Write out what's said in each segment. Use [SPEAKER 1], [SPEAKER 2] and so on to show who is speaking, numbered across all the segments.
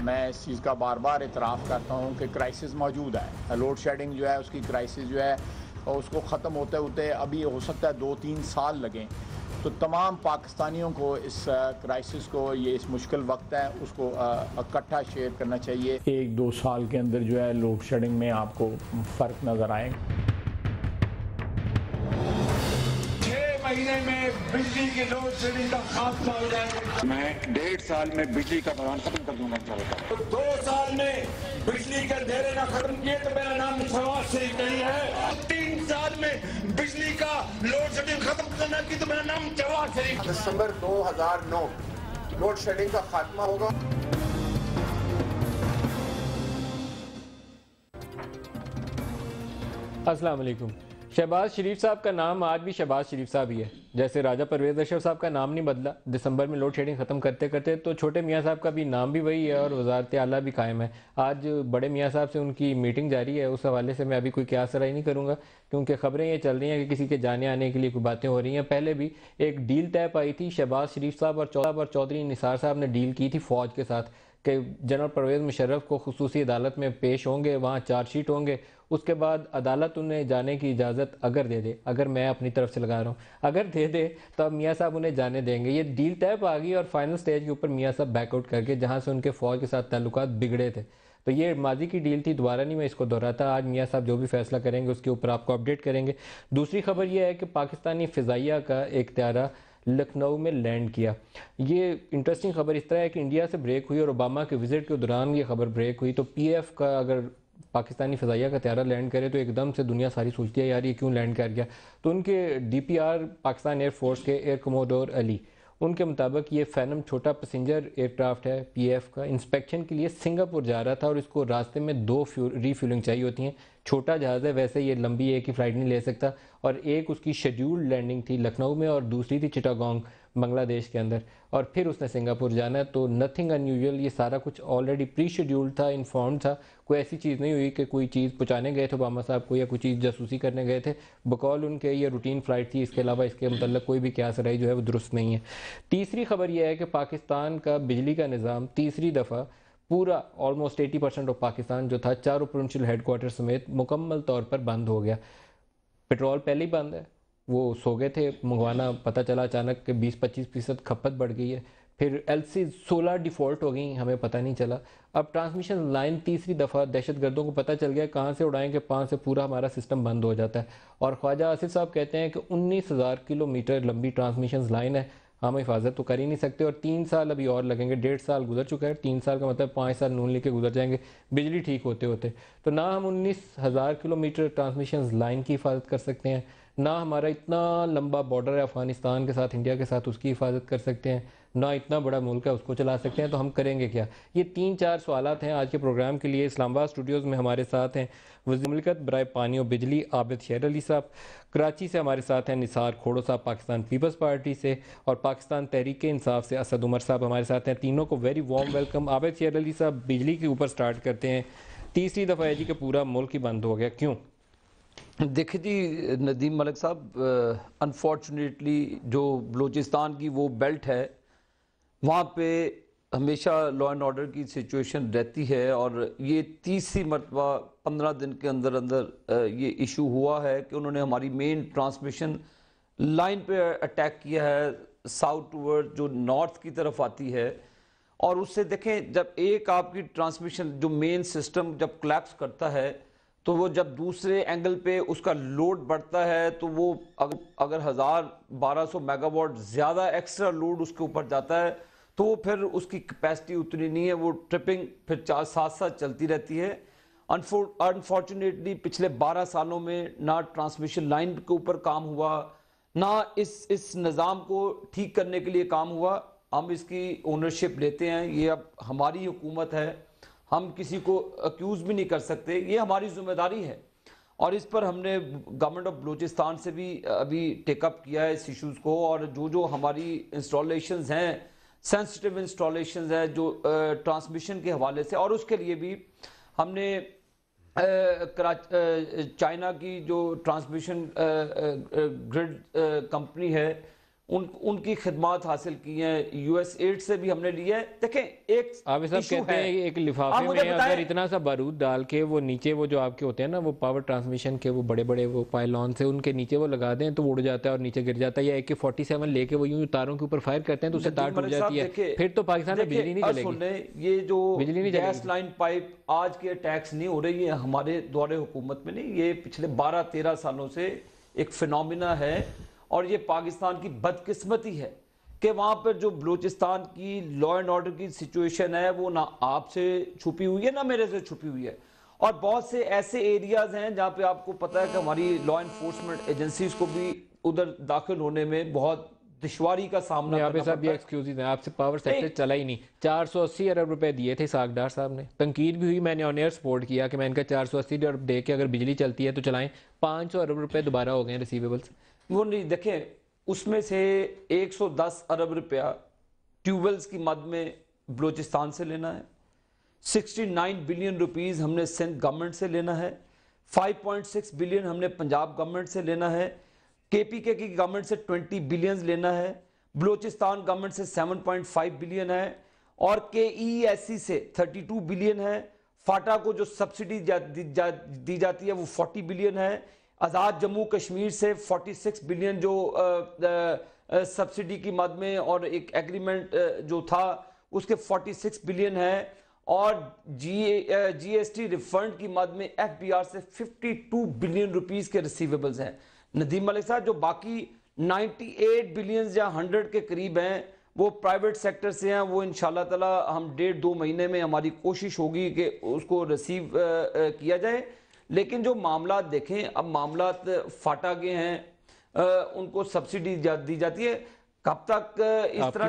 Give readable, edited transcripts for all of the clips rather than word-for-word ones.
[SPEAKER 1] मैं इस चीज़ का बार बार इतराफ़ करता हूँ कि क्राइसिस मौजूद है। लोड शेडिंग जो है उसकी क्राइसिस जो है और उसको ख़त्म होते होते अभी हो सकता है 2-3 साल लगें। तो तमाम पाकिस्तानियों को इस क्राइसिस को, ये इस मुश्किल वक्त है, उसको इकट्ठा शेयर करना चाहिए। 1-2 साल के अंदर जो है लोड शेडिंग में आपको फ़र्क नज़र आएगा।
[SPEAKER 2] महीने में बिजली की लोड शेडिंग का खात्मा हो जाएगा।
[SPEAKER 3] मैं 1.5 साल में बिजली का बहान खत्म कर दूंगा इंशाल्लाह।
[SPEAKER 2] तो 2 साल में बिजली के अंधेरे ना खत्म किए तो मेरा नाम शहबाज शरीफ नहीं है। 3 साल में बिजली का लोड शेडिंग खत्म करना की तो मेरा नाम शहबाज शरीफ।
[SPEAKER 4] दिसंबर 2009 लोड शेडिंग का खात्मा होगा।
[SPEAKER 5] अस्सलाम वालेकुम। शहबाज शरीफ साहब का नाम आज भी शहबाज शरीफ साहब ही है। जैसे राजा परवेज़ अशरफ साहब का नाम नहीं बदला, दिसंबर में लोड शेडिंग ख़त्म करते करते, तो छोटे मियाँ साहब का भी नाम भी वही है और वजारत आला भी कायम है। आज बड़े मियाँ साहब से उनकी मीटिंग जारी है, उस हवाले से मैं अभी कोई क्या सराही नहीं करूँगा, क्योंकि ख़बरें ये चल रही हैं कि किसी के जाने आने के लिए कोई बातें हो रही हैं। पहले भी एक डील तय पाई थी, शहबाज शरीफ साहब और चौधरी निसार साहब ने डील की थी फ़ौज के साथ कि जनरल परवेज़ मुशर्रफ को खुसूसी अदालत में पेश होंगे, वहाँ चार्जशीट होंगे, उसके बाद अदालत उन्हें जाने की इजाज़त अगर दे दे, अगर मैं अपनी तरफ से लगा रहा हूँ, अगर दे दे तो अब मियाँ साहब उन्हें जाने देंगे। ये डील तय पा गई और फाइनल स्टेज के ऊपर मियाँ साहब बैकआउट करके, जहाँ से उनके फ़ौज के साथ ताल्लुकात बिगड़े थे। तो ये माजी की डील थी, दोबारा नहीं मैं इसको दोहराता। आज मियाँ साहब जो भी फैसला करेंगे उसके ऊपर आपको अपडेट करेंगे। दूसरी खबर यह है कि पाकिस्तानी फ़िज़ाइया का एक त्यारा लखनऊ में लैंड किया। ये इंटरेस्टिंग खबर इस तरह है कि इंडिया से ब्रेक हुई और ओबामा के विज़िट के दौरान ये खबर ब्रेक हुई। तो पीएफ का अगर पाकिस्तानी फ़िज़ाइया का त्यारा लैंड करे तो एकदम से दुनिया सारी सोचती है यार ये क्यों लैंड कर गया। तो उनके डीपीआर पाकिस्तान एयरफोर्स के एयर कमोडोर अली, उनके मुताबिक ये फैनम छोटा पैसेंजर एयरक्राफ्ट है पीएफ का, इंस्पेक्शन के लिए सिंगापुर जा रहा था और इसको रास्ते में 2 रीफ्यूलिंग चाहिए होती हैं। छोटा जहाज़ है, वैसे ये लंबी एक ही फ़्लाइट नहीं ले सकता, और एक उसकी शेड्यूल्ड लैंडिंग थी लखनऊ में और दूसरी थी चिटागोंग बांग्लादेश के अंदर, और फिर उसने सिंगापुर जाना है। तो नथिंग अनयूजुअल, ये सारा कुछ ऑलरेडी प्री शेड्यूल्ड था, इन्फॉर्म था। कोई ऐसी चीज़ नहीं हुई कि कोई चीज़ पहुँचाने गए थे ओबामा साहब को या कोई चीज़ जासूसी करने गए थे। बकौल उनके ये रूटीन फ़्लाइट थी, इसके अलावा इसके मतलब कोई भी क्यास राई जो है वो दुरुस्त नहीं है। तीसरी खबर यह है कि पाकिस्तान का बिजली का निज़ाम तीसरी दफ़ा पूरा ऑलमोस्ट 80% ऑफ पाकिस्तान जो था, चारों प्रोविंशियल हेडक्वार्टर समेत मुकम्मल तौर पर बंद हो गया। पेट्रोल पहले ही बंद है, वो सो गए थे मंगवाना, पता चला अचानक कि 20-25% खपत बढ़ गई है। फिर एलसी 16 डिफ़ॉल्ट हो गई, हमें पता नहीं चला। अब ट्रांसमिशन लाइन तीसरी दफ़ा दहशतगर्दों को पता चल गया कहाँ से उड़ाएंगे, 5 से पूरा हमारा सिस्टम बंद हो जाता है। और ख्वाजा आसिफ साहब कहते हैं कि 19,000 किलोमीटर लंबी ट्रांसमिशन लाइन है, हम हिफाजत तो कर ही नहीं सकते और 3 साल अभी और लगेंगे। 1.5 साल गुजर चुका है, 3 साल का मतलब 5 साल नून लेके गुजर जाएंगे बिजली ठीक होते होते। तो ना हम 19,000 किलोमीटर ट्रांसमिशन लाइन की हिफाजत कर सकते हैं, ना हमारा इतना लंबा बॉर्डर है अफ़गानिस्तान के साथ, इंडिया के साथ, उसकी हिफाजत कर सकते हैं, ना इतना बड़ा मुल्क है उसको चला सकते हैं। तो हम करेंगे क्या? ये 3-4 सवालात हैं आज के प्रोग्राम के लिए। इस्लामाबाद स्टूडियोज़ में हमारे साथ हैं वज़ीर मुमलिकत बराए पानी और बिजली आबिद शेर अली साहब, कराची से हमारे साथ हैं निसार खोड़ो साहब पाकिस्तान पीपल्स पार्टी से, और पाकिस्तान तहरीक इंसाफ से असद उमर साहब हमारे साथ हैं। तीनों को वेरी वार्म वेलकम। आबिद शेर अली साहब, बिजली के ऊपर स्टार्ट करते हैं। तीसरी दफ़ा है जी कि पूरा मुल्क ही बंद हो गया, क्यों?
[SPEAKER 6] देखिए जी नदीम मलिक साहब, अनफॉर्चुनेटली जो बलूचिस्तान की वो बेल्ट है वहाँ पे हमेशा लॉ एंड ऑर्डर की सिचुएशन रहती है, और ये तीसरी मरतबा 15 दिन के अंदर अंदर ये इशू हुआ है कि उन्होंने हमारी मेन ट्रांसमिशन लाइन पे अटैक किया है, साउथ टूवर्ड जो नॉर्थ की तरफ आती है। और उससे देखें, जब एक आपकी ट्रांसमिशन जो मेन सिस्टम जब कोलैप्स करता है तो वो जब दूसरे एंगल पे उसका लोड बढ़ता है तो वो अगर 1000-1200 मेगावाट ज़्यादा एक्स्ट्रा लोड उसके ऊपर जाता है तो फिर उसकी कैपेसिटी उतनी नहीं है, वो ट्रिपिंग फिर 4-7 साल चलती रहती है। अनफॉर्चुनेटली पिछले 12 सालों में ना ट्रांसमिशन लाइन के ऊपर काम हुआ, ना इस निज़ाम को ठीक करने के लिए काम हुआ। हम इसकी ओनरशिप लेते हैं, ये अब हमारी हुकूमत है, हम किसी को अक्यूज़ भी नहीं कर सकते, ये हमारी जिम्मेदारी है। और इस पर हमने गवर्नमेंट ऑफ बलूचिस्तान से भी अभी टेकअप किया है इस इशूज़ को, और जो हमारी इंस्टॉलेशंस हैं, सेंसिटिव इंस्टॉलेशंस हैं जो ट्रांसमिशन के हवाले से, और उसके लिए भी हमने चाइना की जो ट्रांसमिशन ग्रिड कंपनी है उनकी खिदमात हासिल की हैं, यूएस एड से भी हमने लिया है। देखें एक
[SPEAKER 5] आप सब कहते हैं एक लिफाफे में अगर इतना सा बारूद डाल के वो नीचे वो जो आपके होते हैं ना वो पावर ट्रांसमिशन के वो बड़े बड़े वो पाइलॉन से उनके नीचे वो लगा दें तो वो उड़ जाता है और नीचे गिर जाता है, या AK-47 लेके वो यूं तारों के ऊपर फायर करते हैं तो उससे तार टूट जाती है, फिर तो पाकिस्तान में बिजली नहीं चलेगी।
[SPEAKER 6] ये जो
[SPEAKER 5] बिजली नहीं
[SPEAKER 6] गैस लाइन पाइप आज के अटैक्स नहीं हो रही है हमारे दौरे हुकूमत में, नहीं, ये पिछले 12-13 सालों से एक फिनोमिना है। और ये पाकिस्तान की बदकिस्मती है कि वहाँ पर जो बलूचिस्तान की लॉ एंड ऑर्डर की सिचुएशन है वो ना आपसे छुपी हुई है ना मेरे से छुपी हुई है। और बहुत से ऐसे एरियाज हैं जहाँ पे आपको पता है कि हमारी लॉ एनफोर्समेंट एजेंसीज को भी उधर दाखिल होने में बहुत दुश्वारी का सामना
[SPEAKER 5] यहाँ पे सब ये एक्सक्यूजेज हैं, आपसे पावर सेक्टर चला ही नहीं। 480 अरब रुपए दिए थे सागडार साहब ने, तनकीद भी हुई, मैंने ऑन एयर सपोर्ट किया कि मैं इनका 480 अरब दे के अगर बिजली चलती है तो चलाएं। 500 अरब रुपए दोबारा हो गए रिसीवेबल्स।
[SPEAKER 6] वो नहीं देखें, उसमें से 110 अरब रुपया ट्यूबवेल्स की मद में बलूचिस्तान से लेना है, 69 बिलियन रुपीस हमने सिंध गवर्नमेंट से लेना है, 5.6 बिलियन हमने पंजाब गवर्नमेंट से लेना है, KPK की गवर्नमेंट से 20 बिलियन लेना है, बलूचिस्तान गवर्नमेंट से 7.5 बिलियन है और KESC से 32 बिलियन है। फाटा को जो सब्सिडी दी जाती है वो 40 बिलियन है। आज़ाद जम्मू कश्मीर से 46 बिलियन जो सब्सिडी की मद में और एक एग्रीमेंट जो था उसके 46 बिलियन है। और GST रिफंड की मद में FBR से 52 बिलियन रुपीस के रिसीवेबल्स हैं। नदीम मलिक साहब जो बाकी 98 बिलियन या 100 के करीब हैं वो प्राइवेट सेक्टर से हैं, वो इंशाल्लाह ताला हम 1.5-2 महीने में हमारी कोशिश होगी कि उसको रिसीव किया जाए। लेकिन जो मामला देखें, अब मामला फाटा के हैं, उनको सब्सिडी दी जाती है, कब तक इस तरह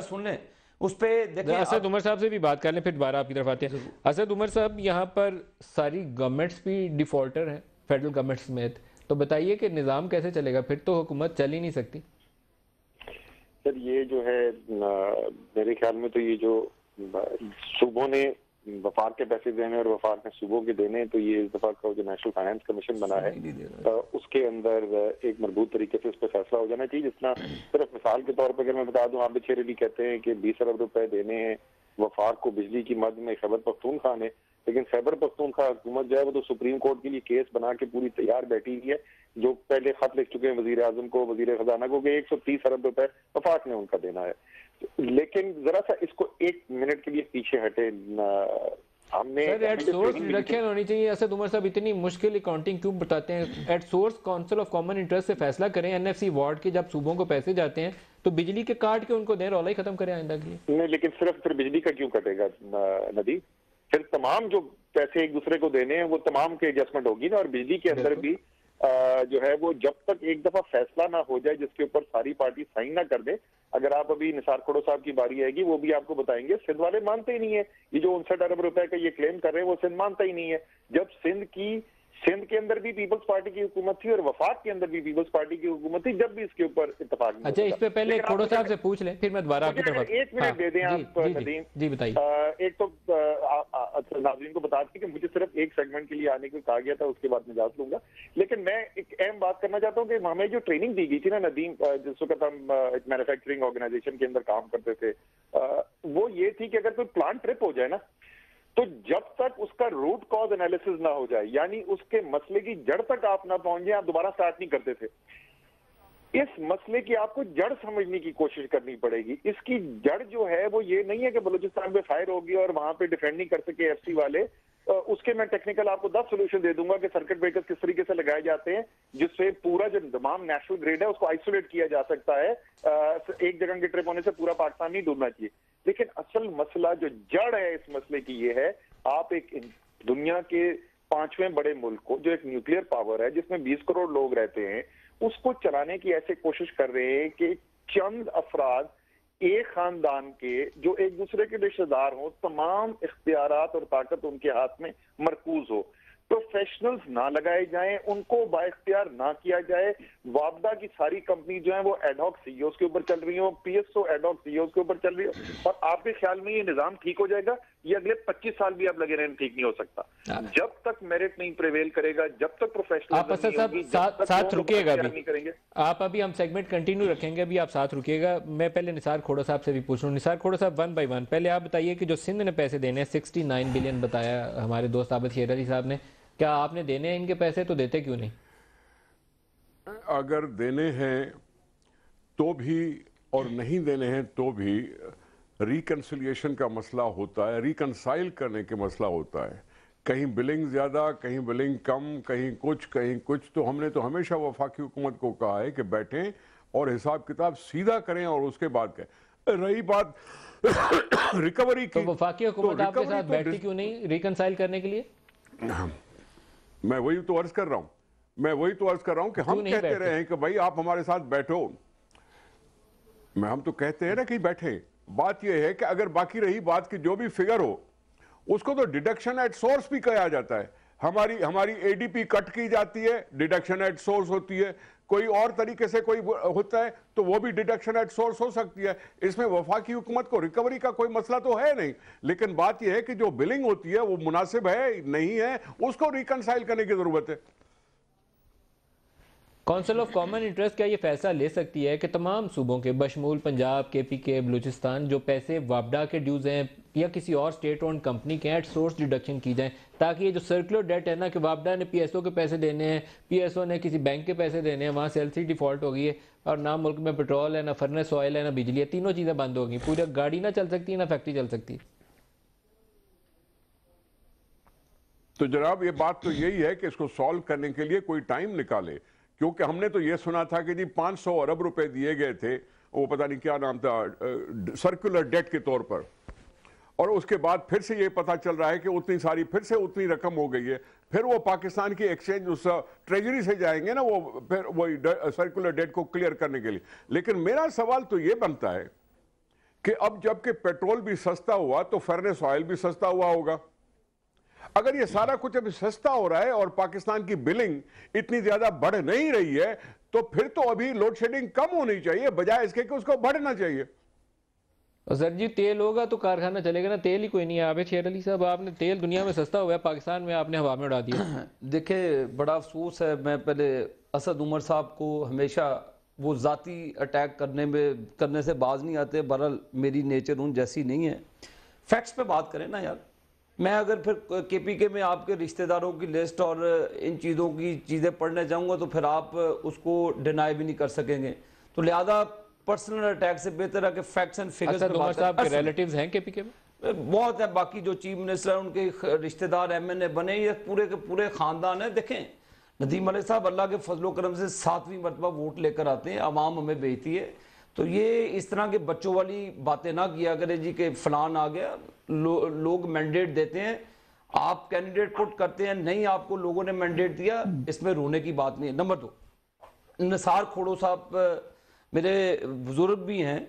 [SPEAKER 6] सुनने उस पे देखें।
[SPEAKER 5] असद उमर साहब से भी बात कर लें, फिर दोबारा आपकी तरफ आते हैं। असद उमर साहब, यहाँ पर सारी गवर्नमेंट्स भी डिफॉल्टर हैं, फेडरल गवर्नमेंट समेत, तो बताइए कि निज़ाम कैसे चलेगा, फिर तो हुकूमत चल ही नहीं सकती।
[SPEAKER 7] सर ये जो है मेरे ख्याल में तो ये जो सूबों ने वफाक के पैसे देने और वफाक ने सूबों के देने, तो ये इस दफा का जो नेशनल फाइनेंस कमीशन बना है उसके अंदर एक मजबूत तरीके से उस पर फैसला हो जाना चाहिए। जितना सिर्फ मिसाल के तौर पर अगर मैं बता दूं, आप बेचेरेली कहते हैं कि 20 अरब रुपए देने हैं वफाक को बिजली की मद में खैबर पख्तूनख्वा ने, लेकिन खैबर पख्तूनख्वा हुकूमत जो है वो तो सुप्रीम कोर्ट के लिए केस बना के पूरी तैयार बैठी हुई है, जो पहले खत लिख चुके हैं वजीर आजम को, वजीर खजाना को, कि 130 अरब रुपए वफाक ने उनका देना है। लेकिन जरा सा इसको 1 मिनट के लिए पीछे हटे, हमने
[SPEAKER 5] एट सोर्स डिडक्शन होनी चाहिए। असद उमर साहब इतनी मुश्किल अकाउंटिंग क्यों बताते हैं? At source council of common interest से फैसला करें, NFC वार्ड के जब सूबों को पैसे जाते हैं तो बिजली के काट के उनको दें, रौला ही खत्म करें आइंदा के लिए।
[SPEAKER 7] नहीं, लेकिन सिर्फ फिर बिजली का क्यों कटेगा नदी? फिर तमाम जो पैसे एक दूसरे को देने हैं वो तमाम के एडजस्टमेंट होगी ना। और बिजली के अंदर भी जो है वो जब तक एक दफा फैसला ना हो जाए जिसके ऊपर सारी पार्टी साइन ना कर दे, अगर आप अभी निसार खोड़ो साहब की बारी आएगी वो भी आपको बताएंगे, सिंध वाले मानते ही नहीं है। ये जो 59 अरब रुपए का ये क्लेम कर रहे हैं वो सिंध मानता ही नहीं है। जब सिंध के अंदर भी पीपल्स पार्टी की हुकूमत थी और वफाक के अंदर भी पीपल्स पार्टी की हुकूमत थी, जब भी इसके ऊपर इत्तेफाक नहीं।
[SPEAKER 5] अच्छा, इस पे पहले खोड़ो साहब से पूछ लें, फिर मैं दोबारा आपकी तरफ।
[SPEAKER 7] 1 मिनट दे दें आप नदीम
[SPEAKER 5] जी बताइए।
[SPEAKER 7] एक तो नाज़रीन को बता दें कि मुझे सिर्फ एक सेगमेंट के लिए आने को कहा गया था, उसके बाद मैं इजाजत लूंगा। लेकिन मैं एक अहम बात करना चाहता हूँ कि हमें जो ट्रेनिंग दी गई थी ना नदीम, जिस वक्त हम एक मैन्युफैक्चरिंग ऑर्गेनाइजेशन के अंदर काम करते थे, वो ये थी कि अगर कोई प्लांट ट्रिप हो जाए ना, तो जब तक उसका रूट कॉज एनालिसिस ना हो जाए, यानी उसके मसले की जड़ तक आप ना पहुंच जाए, आप दोबारा स्टार्ट नहीं करते थे। इस मसले की आपको जड़ समझने की कोशिश करनी पड़ेगी। इसकी जड़ जो है वो ये नहीं है कि बलूचिस्तान में फायर होगी और वहां पे डिफेंड नहीं कर सके FC वाले, उसके मैं टेक्निकल आपको 10 सोल्यूशन दे दूंगा कि सर्किट ब्रेकर्स किस तरीके से लगाए जाते हैं जिससे पूरा जो तमाम नेशनल ग्रिड है उसको आइसोलेट किया जा सकता है। एक जगह के ट्रिप होने से पूरा पाकिस्तान नहीं डूबना चाहिए। लेकिन असल मसला जो जड़ है इस मसले की ये है, आप एक दुनिया के 5वें बड़े मुल्क को, जो एक न्यूक्लियर पावर है जिसमें 20 करोड़ लोग रहते हैं, उसको चलाने की ऐसे कोशिश कर रहे हैं कि चंद अफराद एक खानदान के जो एक दूसरे के रिश्तेदार हो, तमाम इख्तियारात और ताकत उनके हाथ में मरकूज हो। प्रोफेशनल्स ना लगाए जाएं, उनको बाइख्तियार ना किया जाए। वापदा की सारी कंपनी जो है वो एडहॉक CEOs के ऊपर चल रही हो, PSO एडहॉक CEOs के ऊपर चल रही हो, और आपके ख्याल में ये निजाम ठीक हो जाएगा? ये अगले 25 साल भी आप लगे रहने ठीक नहीं हो सकता। जब तक मेरिट नहीं प्रिवेल करेगा, जब तक प्रोफेशनल
[SPEAKER 5] आप असद साहब साथ रुकिएगा अभी, आप अभी हम सेगमेंट कंटिन्यू रखेंगे, अभी आप साथ रुकिएगा। मैं पहले निसार खोड़ा साहब से भी पूछ रहा हूँ। निसार खोड़ा साहब, 1 बाय 1 पहले आप बताइए कि जो सिंध ने पैसे देने हैं 69 बिलियन बताया हमारे दोस्त आबिद शेर अली साहब ने, क्या आपने देने हैं इनके पैसे, तो देते क्यों नहीं?
[SPEAKER 8] अगर देने हैं तो भी और नहीं देने हैं तो भी रिकन्सिलिएशन का मसला होता है, रिकन्साइल करने के मसला होता है। कहीं बिलिंग ज़्यादा, कहीं बिलिंग कम, कहीं कुछ। तो हमने तो हमेशा वफाकी हुकूमत को कहा है कि बैठें और हिसाब किताब सीधा करें और उसके बाद करें। रही बात रिकवरी की,
[SPEAKER 5] तो वफाकी हुकूमत आपके साथ बैठती क्यों नहीं रिकन्साइल करने के लिए?
[SPEAKER 8] मैं वही तो अर्ज कर रहा हूं कि हम कहते रहे हैं कि भाई आप हमारे साथ बैठो। हम तो कहते हैं ना कि बैठे। बात यह है कि अगर बाकी रही बात की जो भी फिगर हो उसको तो डिडक्शन एट सोर्स भी कहा जाता है। हमारी एडीपी कट की जाती है, डिडक्शन एट सोर्स होती है। कोई और तरीके से कोई होता है तो वो भी डिडक्शन एट सोर्स हो सकती है। इसमें वफाकी हुकूमत को रिकवरी का कोई मसला तो है नहीं, लेकिन बात यह है कि जो बिलिंग होती है वो मुनासिब है नहीं है, उसको रिकंसाइल करने की जरूरत है।
[SPEAKER 5] काउंसिल ऑफ कॉमन इंटरेस्ट क्या ये फैसला ले सकती है कि तमाम सूबों के बशमूल पंजाब, KPK, बलूचिस्तान जो पैसे वापडा के ड्यूज हैं या किसी और स्टेट ओन कंपनी के एट सोर्स डिडक्शन की जाए, ताकि ये जो सर्कुलर डेट है ना कि वापडा ने PSO के पैसे देने हैं, PSO ने किसी बैंक के पैसे देने हैं, वहाँ से LC डिफॉल्ट हो गई है और ना मुल्क में पेट्रोल है, ना फर्नेस ऑयल है, ना बिजली है, तीनों चीज़ें बंद हो गई, पूरी गाड़ी ना चल सकती, ना फैक्ट्री चल सकती।
[SPEAKER 8] तो जनाब ये बात तो यही है कि इसको सॉल्व करने के लिए कोई टाइम निकाले, क्योंकि हमने तो ये सुना था कि जी 500 अरब रुपए दिए गए थे, वो पता नहीं क्या नाम था, सर्कुलर डेट के तौर पर, और उसके बाद फिर से ये पता चल रहा है कि फिर से उतनी रकम हो गई है। फिर वो पाकिस्तान की एक्सचेंज उस ट्रेजरी से जाएंगे ना, वो फिर वही सर्कुलर डेट को क्लियर करने के लिए। लेकिन मेरा सवाल तो ये बनता है कि अब जबकि पेट्रोल भी सस्ता हुआ तो फर्नेस ऑयल भी सस्ता हुआ होगा। अगर ये सारा कुछ अभी सस्ता हो रहा है और पाकिस्तान की बिलिंग इतनी ज्यादा बढ़ नहीं रही है, तो फिर तो अभी लोड शेडिंग कम होनी चाहिए बजाय इसके कि उसको बढ़ना चाहिए।
[SPEAKER 5] सर जी तेल होगा तो कारखाना चलेगा ना, तेल ही कोई नहीं है। आबिद शेर अली साहब, आपने तेल दुनिया में सस्ता हुआ है, पाकिस्तान में आपने हवा में उड़ा दिया।
[SPEAKER 6] देखिए बड़ा अफसोस है, मैं पहले असद उमर साहब को हमेशा वो ज़ाती अटैक करने से बाज नहीं आते, बहरहाल मेरी नेचर उन जैसी नहीं है। फैक्ट्स पे बात करें ना यार। मैं अगर फिर KPK में आपके रिश्तेदारों की लिस्ट और इन चीज़ों की चीज़ें पढ़ने जाऊँगा तो फिर आप उसको डिनाई भी नहीं कर सकेंगे। तो लिहाजा पर्सनल अटैक से बेहतर है कि फैक्ट्स एंड फिगर्स पे बात करें।
[SPEAKER 5] रिलेटिव्स हैं KPK में
[SPEAKER 6] बहुत है, बाकी जो चीफ मिनिस्टर है उनके रिश्तेदार MNA बने, ये पूरे के पूरे खानदान है। देखें नदीम मलिक साहब अल्लाह के फजलो करम से 7वीं मरतबा वोट लेकर आते हैं, अवाम हमें भेजती है। तो ये इस तरह के बच्चों वाली बातें ना किया करें जी कि फलान आ गया। लोग मैंडेट देते हैं, आप कैंडिडेट पुट करते हैं, नहीं आपको लोगों ने मैंडेट दिया, इसमें रोने की बात नहीं है। नंबर 2, निसार खोड़ो साहब मेरे बुजुर्ग भी हैं,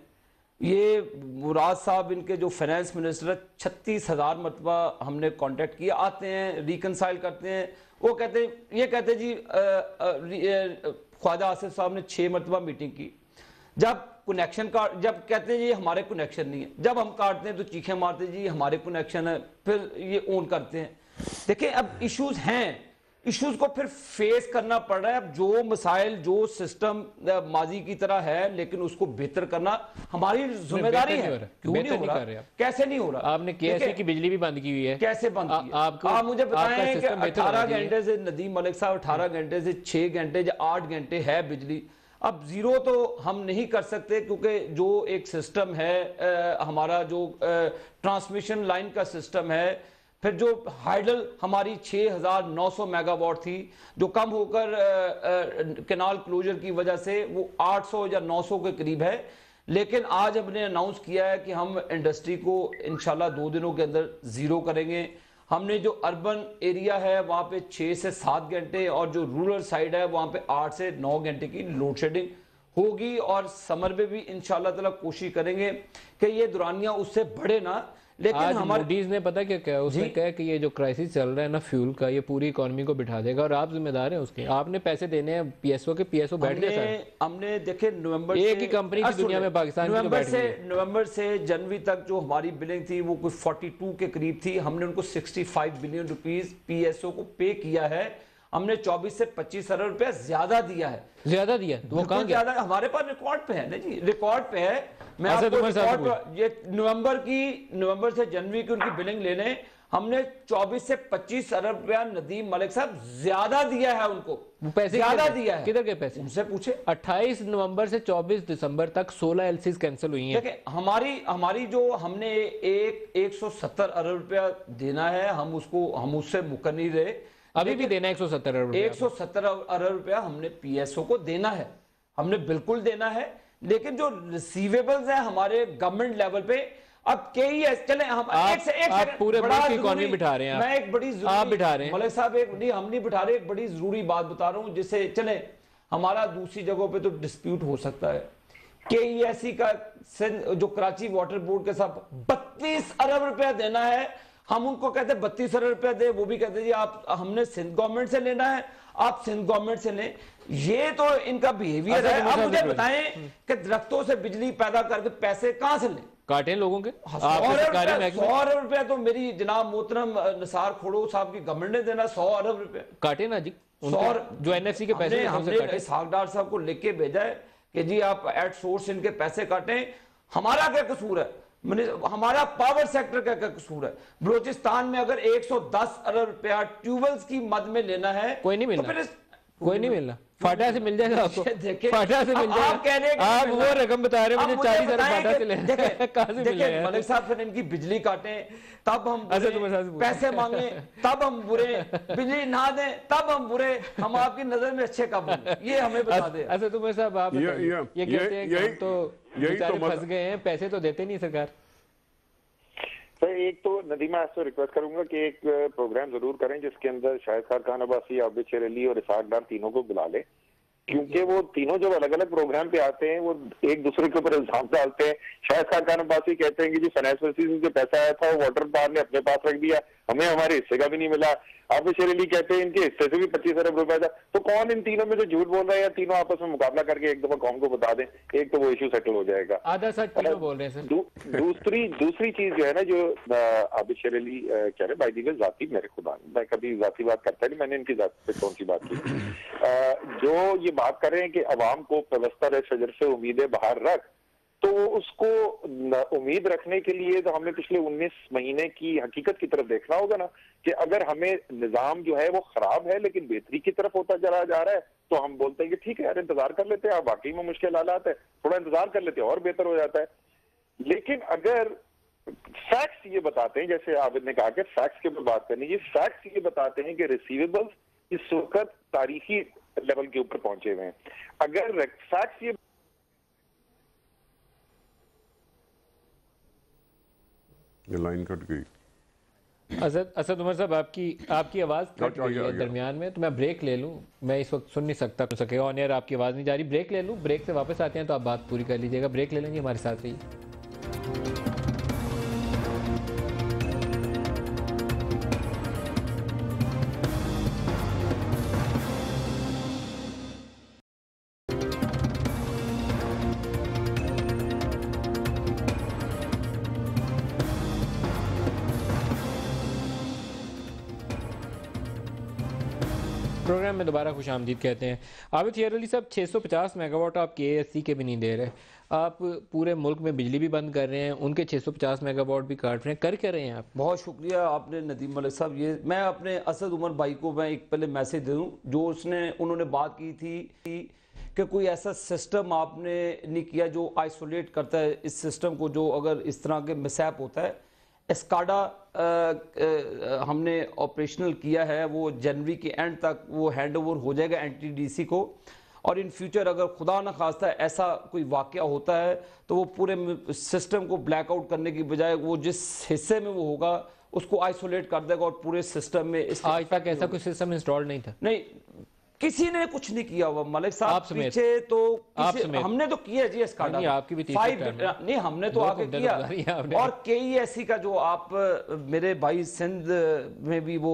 [SPEAKER 6] ये मुराद साहब इनके जो फाइनेंस मिनिस्टर है 36,000 मरतबा हमने कांटेक्ट किया, आते हैं रिकंसाइल करते हैं। वो कहते हैं जी ख्वाजा आसिफ साहब ने 6 मरतबा मीटिंग की। जब कनेक्शन कार्ड, जब कहते हैं जी हमारे कनेक्शन नहीं है, जब हम काटते हैं तो चीखें मारते जी हमारे कनेक्शन है, फिर ये ऑन करते हैं। देखिए अब इश्यूज हैं, इश्यूज को फिर फेस करना पड़ रहा है। अब जो मसाइल जो सिस्टम माजी की तरह है, लेकिन उसको बेहतर करना हमारी जिम्मेदारी है। क्यों नहीं हो रहा? कैसे नहीं हो रहा?
[SPEAKER 5] आपने KSE की बिजली भी बंद की हुई है, कैसे बंद की?
[SPEAKER 6] आप मुझे बताएं कि 18 घंटे से नदीम मलिक साहब 18 घंटे से 6 घंटे या 8 घंटे है बिजली। अब जीरो तो हम नहीं कर सकते, क्योंकि जो एक सिस्टम है हमारा जो ट्रांसमिशन लाइन का सिस्टम है, फिर जो हाइडल हमारी 6,900 मेगावाट थी जो कम होकर कैनाल क्लोजर की वजह से वो 800 या 900 के करीब है। लेकिन आज हमने अनाउंस किया है कि हम इंडस्ट्री को इंशाल्लाह 2 दिनों के अंदर जीरो करेंगे। हमने जो अर्बन एरिया है वहाँ पे 6 से 7 घंटे और जो रूरल साइड है वहाँ पे 8 से 9 घंटे की लोड शेडिंग होगी। और समर में भी इंशाल्लाह ताला कोशिश करेंगे कि ये दुरानियाँ उससे बढ़े ना, लेकिन
[SPEAKER 5] आज
[SPEAKER 6] हमारे
[SPEAKER 5] मूडीज ने पता क्या कहा, उसने कहा कि ये जो क्राइसिस चल रहा है ना फ्यूल का, ये पूरी इकोनॉमी को बिठा देगा और आप जिम्मेदार हैं उसके। आपने पैसे देने हैं पीएसओ के, पीएसओ बैठ गए सर।
[SPEAKER 6] हमने देखे नवंबर
[SPEAKER 5] एक ही कंपनी की दुनिया में पाकिस्तान की
[SPEAKER 6] नवंबर से जनवरी तक जो हमारी बिलिंग थी वो कुछ 42 के करीब थी। हमने उनको 65 बिलियन रुपीस पीएसओ को पे किया है। हमने 24 से 25 अरब रुपया ज्यादा दिया है।
[SPEAKER 5] ज्यादा दिया तो वो कहां गया?
[SPEAKER 6] हमारे पास रिकॉर्ड पे है ना जी, रिकॉर्ड पे है। मैं आपको रिकॉर्ड, ये नवंबर से जनवरी की उनकी बिलिंग लेने हमने 24 से 25 अरब रुपया नदीम मलिक साहब ज्यादा दिया है उनको।
[SPEAKER 5] पैसे
[SPEAKER 6] ज्यादा दिया है।
[SPEAKER 5] किधर के पैसे?
[SPEAKER 6] उनसे पूछे।
[SPEAKER 5] 28 नवंबर से 24 दिसंबर तक 16 एलसीज कैंसिल हुई हैं।
[SPEAKER 6] देखिए हमारी जो हमने 170 अरब रुपया देना है, हम उससे मुकर नहीं रहे।
[SPEAKER 5] अभी भी देना है 170 अरब।
[SPEAKER 6] 170 अरब रुपया हमने पीएसओ को देना है, हमने बिल्कुल देना है। लेकिन जो रिसीवेबल्स है हमारे गवर्नमेंट लेवल पे, अब चले हम
[SPEAKER 5] आप पूरे मुल्क की इकोनॉमी बिठा रहे हैं।
[SPEAKER 6] मैं एक बड़ी
[SPEAKER 5] आप बिठा रहे हैं
[SPEAKER 6] मलिक साहब, हम नहीं बिठा रहे, एक बड़ी जरूरी बात बता रहा हूं जिससे चले हमारा दूसरी जगहों पे तो डिस्प्यूट हो सकता है। KESE का जो कराची वाटर बोर्ड के साथ 32 अरब रुपया देना है, हम उनको कहते 32 अरब रुपया दे, वो भी कहते जी आप हमने सिंध गवर्नमेंट से लेना है, आप सिंध गवर्नमेंट से लें। ये तो इनका बिहेवियर है। अब मुझे बताएं कि दरख्तों से बिजली पैदा करके पैसे कहां से लें?
[SPEAKER 5] काटें लोगों के।
[SPEAKER 6] 100 अरब रुपया तो मेरी जनाब मोहतरम निसार खोड़ो साहब की गवर्नमेंट ने देना, 100 अरब रुपया
[SPEAKER 5] काटे ना जी। जो एनएफसी के पैसे
[SPEAKER 6] हमने इसहाक डार साहब को लिख के भेजा है कि जी आप एट सोर्स इनके पैसे काटें। हमारा क्या कसूर है? हमारा पावर सेक्टर का क्या कसूर है? बलोचिस्तान में अगर 110 अरब रुपया ट्यूबवेल्स की मद में लेना है,
[SPEAKER 5] कोई नहीं मिलना,
[SPEAKER 6] तो
[SPEAKER 5] कोई नहीं मिलना। फाटा से मिल जाएगा आपको, फाटा से मिल जाएगा। आप वो रकम बता रहे हैं मुझे 40 अरब फाटा से लेना है, कहां से मिल जाएगा?
[SPEAKER 6] मलिक साहब फिर इनकी बिजली काटें तब हम पैसे मांगे तब हम बुरे, बिजली ना दें तब हम बुरे, हम आपकी नजर में अच्छे कब होंगे? ये हमें बता दें।
[SPEAKER 5] अच्छा तुम्हें साहब आप ये कहते हैं कि हम तो बेचारे फंस गए हैं, पैसे तो देते नहीं सरकार।
[SPEAKER 7] सर एक तो नदीमा आपसे रिक्वेस्ट करूंगा कि एक प्रोग्राम जरूर करें जिसके अंदर शाहिद खान अब्बासी, आबिद शेर अली और इसहाक डार तीनों को बुला ले, क्योंकि वो तीनों जब अलग अलग प्रोग्राम पे आते हैं वो एक दूसरे के ऊपर इल्जाम डालते हैं। शाहिद खान अब्बासी कहते हैं कि जी फाइनेंस मिनिस्ट्री से पैसा आया था वो वाटर पावर ने अपने पास रख दिया, हमें हमारे हिस्से का भी नहीं मिला। आबिद शेर अली कहते हैं इनके हिस्से से भी 25 अरब रुपए था। तो कौन इन तीनों में जो झूठ बोल रहा है, या तीनों आपस में मुकाबला करके एक दफा कौम को बता दें, एक तो वो इशू सेटल हो जाएगा।
[SPEAKER 5] आधा सच तीनों बोल रहे हैं सर।
[SPEAKER 7] दूसरी चीज जो है ना, जो आबिद शेर अली कह रहे, बाई दी वे जाती, मेरे खुदा मैं कभी जाती बात करता नहीं, मैंने इनकी जात पे कौन सी बात की। जो ये बात कर रहे हैं कि अवाम को पेवस्ता शजर से उम्मीदें बाहर रख, तो उसको उम्मीद रखने के लिए तो हमने पिछले 19 महीने की हकीकत की तरफ देखना होगा ना, कि अगर हमें निजाम जो है वो खराब है लेकिन बेहतरी की तरफ होता चला जा रहा है, तो हम बोलते हैं कि ठीक है यार इंतजार कर लेते हैं, वाकई में मुश्किल हालात है, थोड़ा इंतजार कर लेते हैं और बेहतर हो जाता है। लेकिन अगर फैक्ट्स ये बताते हैं, जैसे आबिद ने कहा कि फैक्ट्स के ऊपर बात करनी, ये फैक्ट्स ये बताते हैं कि रिसीवेबल्स इस वक्त तारीखी लेवल के ऊपर पहुंचे हुए हैं। अगर फैक्ट्स
[SPEAKER 8] ये लाइन कट गई।
[SPEAKER 5] असद उमर साहब आपकी आवाज कट गई है दरमियान में, तो मैं ब्रेक ले लूं, मैं इस वक्त सुन नहीं सकता हो सकेगा ऑन एयर, आपकी आवाज नहीं जा रही। ब्रेक ले लूं, ब्रेक से वापस आते हैं तो आप बात पूरी कर लीजिएगा। ब्रेक ले लेंगे, हमारे साथ रहिए। प्रोग्राम में दोबारा खुश आमदीद कहते हैं। आबिद शेर अली साहब, 650 मेगावाट आप KESE के भी नहीं दे रहे, आप पूरे मुल्क में बिजली भी बंद कर रहे हैं, उनके 650 मेगावाट भी काट रहे हैं, कर क्या रहे हैं आप?
[SPEAKER 6] बहुत शुक्रिया आपने नदीम मलिक साहब। ये मैं अपने असद उमर भाई को मैं एक पहले मैसेज दे दूँ, जो उन्होंने बात की थी कि कोई ऐसा सिस्टम आपने नहीं किया जो आइसोलेट करता है इस सिस्टम को, जो अगर इस तरह के मिसहैप होता है। एस्काडा हमने ऑपरेशनल किया है, वो जनवरी के एंड तक वो हैंड ओवर हो जाएगा NTDC को, और इन फ्यूचर अगर खुदा न खास्ता ऐसा कोई वाकया होता है तो वो पूरे सिस्टम को ब्लैकआउट करने की बजाय वो जिस हिस्से में वो होगा उसको आइसोलेट कर देगा और पूरे सिस्टम में।
[SPEAKER 5] आज तक ऐसा कोई सिस्टम इंस्टॉल नहीं था?
[SPEAKER 6] नहीं, किसी ने कुछ नहीं किया हुआ मलिक साहब
[SPEAKER 5] आप समेत।
[SPEAKER 6] पीछे तो
[SPEAKER 5] हमने
[SPEAKER 6] तो किया जी एस्काडा
[SPEAKER 5] नहीं, आपकी भी
[SPEAKER 6] नहीं हमने तो आगे किया। और कई ऐसी का जो आप मेरे भाई सिंध में भी वो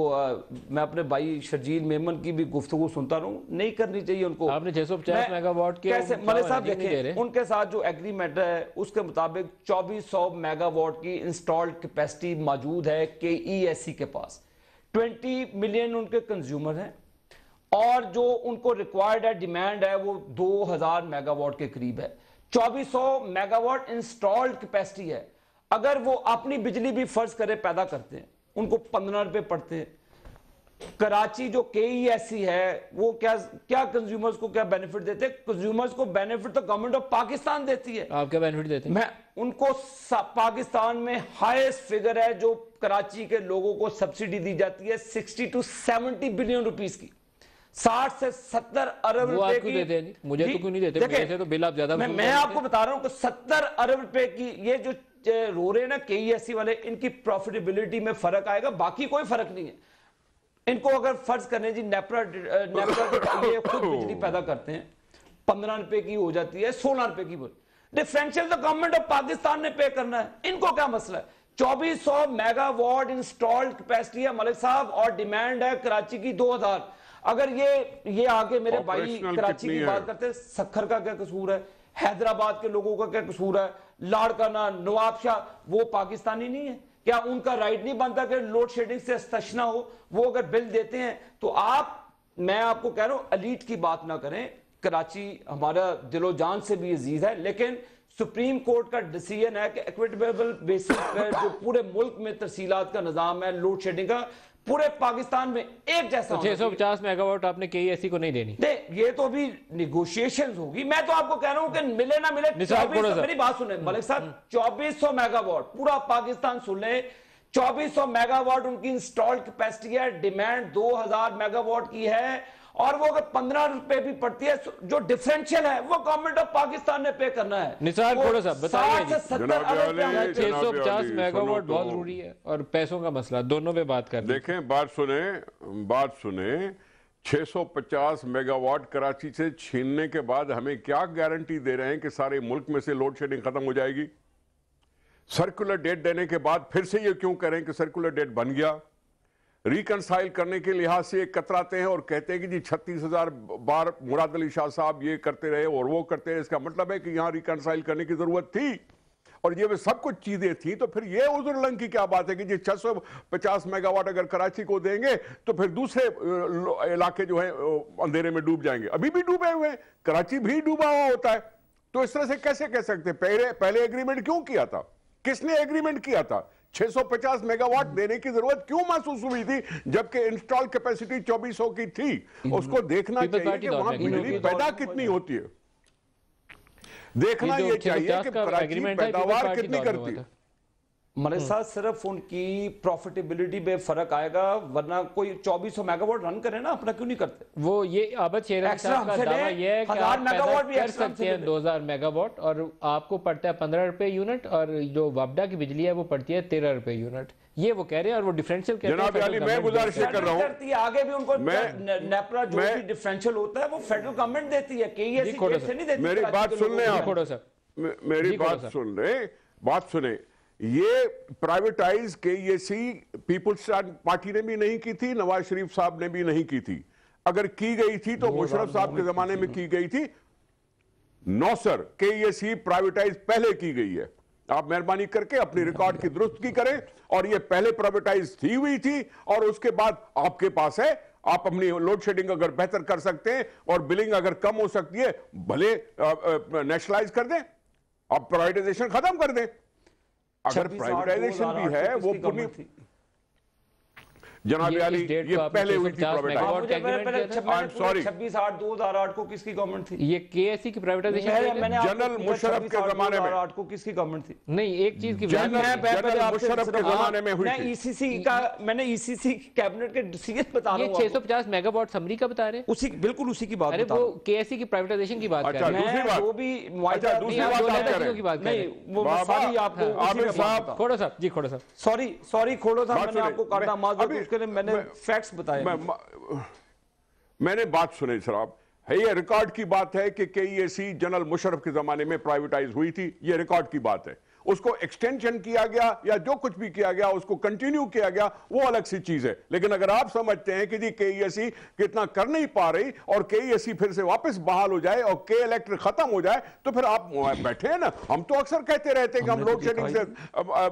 [SPEAKER 6] मैं अपने भाई शर्जील मेमन की भी गुफ्तगू सुनता रहूं, नहीं करनी चाहिए उनको।
[SPEAKER 5] आपने 650 मेगावाट के
[SPEAKER 6] कैसे मलिक साहब देखें उनके साथ जो एग्रीमेंट है उसके मुताबिक 2400 मेगावाट की इंस्टॉल्ड कैपेसिटी मौजूद है KESC के पास। 20 मिलियन उनके कंज्यूमर हैं और जो उनको रिक्वायर्ड है डिमांड है वो 2000 मेगावाट के करीब है। 2400 मेगावाट इंस्टॉल्ड कैपेसिटी है। अगर वो अपनी बिजली भी फर्ज करे पैदा करते हैं, उनको 15 रुपए पड़ते हैं। कराची जो KESC है वो क्या कंज्यूमर्स को क्या बेनिफिट देते हैं? कंज्यूमर्स को बेनिफिट तो गवर्नमेंट ऑफ पाकिस्तान देती है।
[SPEAKER 5] आप क्या बेनिफिट देते हैं?
[SPEAKER 6] मैं उनको पाकिस्तान में हाईएस्ट फिगर है जो कराची के लोगों को सब्सिडी दी जाती है 60 to 70 बिलियन रुपीस की। 60 से 70 अरब रुपए की
[SPEAKER 5] देते हैं? मुझे तो क्यों नहीं देते? मेरे से तो बिल आप ज्यादा
[SPEAKER 6] मैं आपको बता रहा हूं कि 70 अरब रुपए की ये जो रो रहे हैं ना KESC वाले, इनकी प्रॉफिटेबिलिटी में फर्क आएगा, बाकी कोई फर्क नहीं है। इनको अगर फर्ज करने जी नेपरा ये खुद बिजली पैदा करते हैं 15 रुपए की हो जाती है 16 रुपए की, डिफरेंशियल तो गवर्नमेंट ऑफ पाकिस्तान ने पे करना है। इनको क्या मसला है? 2400 मेगावाट इंस्टॉल्ड कैपेसिटी है मलिक साहब और डिमांड है कराची की 2000। अगर ये आगे मेरे भाई कराची की बात करते हैं, सखर का क्या कसूर है? हैदराबाद के लोगों का क्या कसूर है? लाड़काना नवाब शाह वो पाकिस्तानी नहीं है क्या? उनका राइट नहीं बनता कि लोड शेडिंग से इस्तेशना हो? वो अगर बिल देते हैं तो मैं आपको कह रहा हूं अलीट की बात ना करें। कराची हमारा दिलो जान से भी अजीज है, लेकिन सुप्रीम कोर्ट का डिसीजन है कि इक्विटेबल बेसिस पर जो पूरे मुल्क में तरसीलात का निजाम है लोड शेडिंग का पूरे पाकिस्तान में एक जैसा।
[SPEAKER 5] तो 650 मेगावाट आपने KESC को नहीं देनी?
[SPEAKER 6] नहीं, ये तो अभी निगोशिएशंस होगी। मैं तो आपको कह रहा हूं कि मिले ना मिले। मेरी बात सुने मलिक साहब, 2400 मेगावाट पूरा पाकिस्तान सुन ले, 2400 मेगावाट उनकी इंस्टॉल्ड कैपेसिटी है, डिमांड 2000 मेगावाट की है और वो अगर 15 रुपए भी पड़ती है जो डिफरेंशियल है वो गवर्नमेंट ऑफ पाकिस्तान ने पे करना है।
[SPEAKER 5] निसार खोड़ा साहब बताइए,
[SPEAKER 8] 650
[SPEAKER 5] मेगावाट बहुत जरूरी है और पैसों का मसला, दोनों पे बात कर
[SPEAKER 8] देखें। बात सुने 650 मेगावाट कराची से छीनने के बाद हमें क्या गारंटी दे रहे हैं कि सारे मुल्क में से लोड शेडिंग खत्म हो जाएगी? सर्कुलर डेट देने के बाद फिर से ये क्यों करें कि सर्कुलर डेट बन गया? रिकंसाइल करने के लिहाज से कतराते हैं और कहते हैं कि जी 36,000 बार मुराद अली शाह साहब ये करते रहे और वो करते रहे। इसका मतलब है कि यहां रिकंसाइल करने की जरूरत थी और ये सब कुछ चीजें थी। तो फिर ये उजुर लंग की क्या बात है कि जी 650 मेगावाट अगर कराची को देंगे तो फिर दूसरे इलाके जो है अंधेरे में डूब जाएंगे। अभी भी डूबे हुए हैं, कराची भी डूबा हुआ होता है। तो इस तरह से कैसे कह सकते? पहले एग्रीमेंट क्यों किया था? किसने एग्रीमेंट किया था? 650 मेगावाट देने की जरूरत क्यों महसूस हुई थी जबकि इंस्टॉल कैपेसिटी 2400 की थी? उसको देखना चाहिए कि वहां बिजली पैदा कितनी होती है, देखना यह चाहिए कि कराची पैदावार कितनी करती है।
[SPEAKER 6] हमारे साथ सिर्फ उनकी प्रॉफिटेबिलिटी में फर्क आएगा, वरना कोई 2400 मेगावाट रन करे ना, अपना क्यों नहीं करते?
[SPEAKER 5] वो ये आबद शेर साहब का दावा ये है कि आप पैदा कर सकते हैं 2000 मेगावाट और आपको पड़ता है 15 रुपए यूनिट और जो वापडा की बिजली है वो पड़ती है 13 रुपए यूनिट। ये वो कह रहे हैं और वो डिफरेंशियल
[SPEAKER 8] जनाब अली मैं गुजारिश कर रहा हूं,
[SPEAKER 6] आगे भी उनको नेपरा जो भी डिफरेंशियल होता है वो फेडरल गवर्नमेंट देती है, KESC से नहीं देती।
[SPEAKER 8] मेरी बात सुन लें आप, मेरी बात सुन लें, बात सुने। ये प्राइवेटाइज KESC पीपुल्स पार्टी ने भी नहीं की थी, नवाज शरीफ साहब ने भी नहीं की थी। अगर की गई थी तो मुशर्रफ साहब के जमाने में की गई थी। नो सर, KESC प्राइवेटाइज पहले की गई है। आप मेहरबानी करके अपनी रिकॉर्ड की दुरुस्ती करें और ये पहले प्राइवेटाइज थी हुई थी और उसके बाद आपके पास है। आप अपनी लोड शेडिंग अगर बेहतर कर सकते हैं और बिलिंग अगर कम हो सकती है, भले नेशनलाइज कर दें, आप प्राइवेटाइजेशन खत्म कर दें। अगर प्राइवेटाइजेशन भी है वो पूरी जनाब यानी ये पहले हुई थी प्राइवेटाइजेशन।
[SPEAKER 6] 26/8/2008 को किसकी गवर्नमेंट थी?
[SPEAKER 5] ये KESC की प्राइवेटाइजेशन
[SPEAKER 8] जनरल मुशर्रफ के जमाने में।
[SPEAKER 6] 8 को किसकी गवर्नमेंट थी?
[SPEAKER 5] नहीं, एक चीज की
[SPEAKER 8] जनरल मुशर्रफ के जमाने में हुई थी।
[SPEAKER 6] मैंने ECC कैबिनेट के डिसीजन बता रहा हूं।
[SPEAKER 5] 650 मेगावाट समरी का बता रहे हैं,
[SPEAKER 6] उसी बिल्कुल उसी की बात
[SPEAKER 5] अरे वो KESC की प्राइवेटाइजेशन की बात कर रहे हैं।
[SPEAKER 8] दूसरी बात
[SPEAKER 6] वो भी
[SPEAKER 8] दूसरी बात
[SPEAKER 5] की बात कर रहे हैं।
[SPEAKER 6] वो सारी आपको
[SPEAKER 8] आमिर साहब,
[SPEAKER 5] खोड़ो साहब जी, खोड़ो साहब,
[SPEAKER 6] सॉरी खोड़ो साहब, मैंने आपको काटा माजूर, उसके लिए मैंने फैक्ट्स बताए।
[SPEAKER 8] मैंने बात सुनी सर, ये रिकॉर्ड की बात है कि केईएसी जनरल मुशर्रफ के जमाने में प्राइवेटाइज हुई थी, ये रिकॉर्ड की बात है। उसको एक्सटेंशन किया गया या जो कुछ भी किया गया उसको कंटिन्यू किया गया, वो अलग सी चीज है। लेकिन अगर आप समझते हैं कि जी केईएसी कितना कर नहीं पा रही और केईएसी फिर से वापस बहाल हो जाए और के इलेक्ट्रिक खत्म हो जाए, तो फिर आप बैठे हैं ना। हम तो अक्सर कहते रहते हैं कि हम लोड शेडिंग से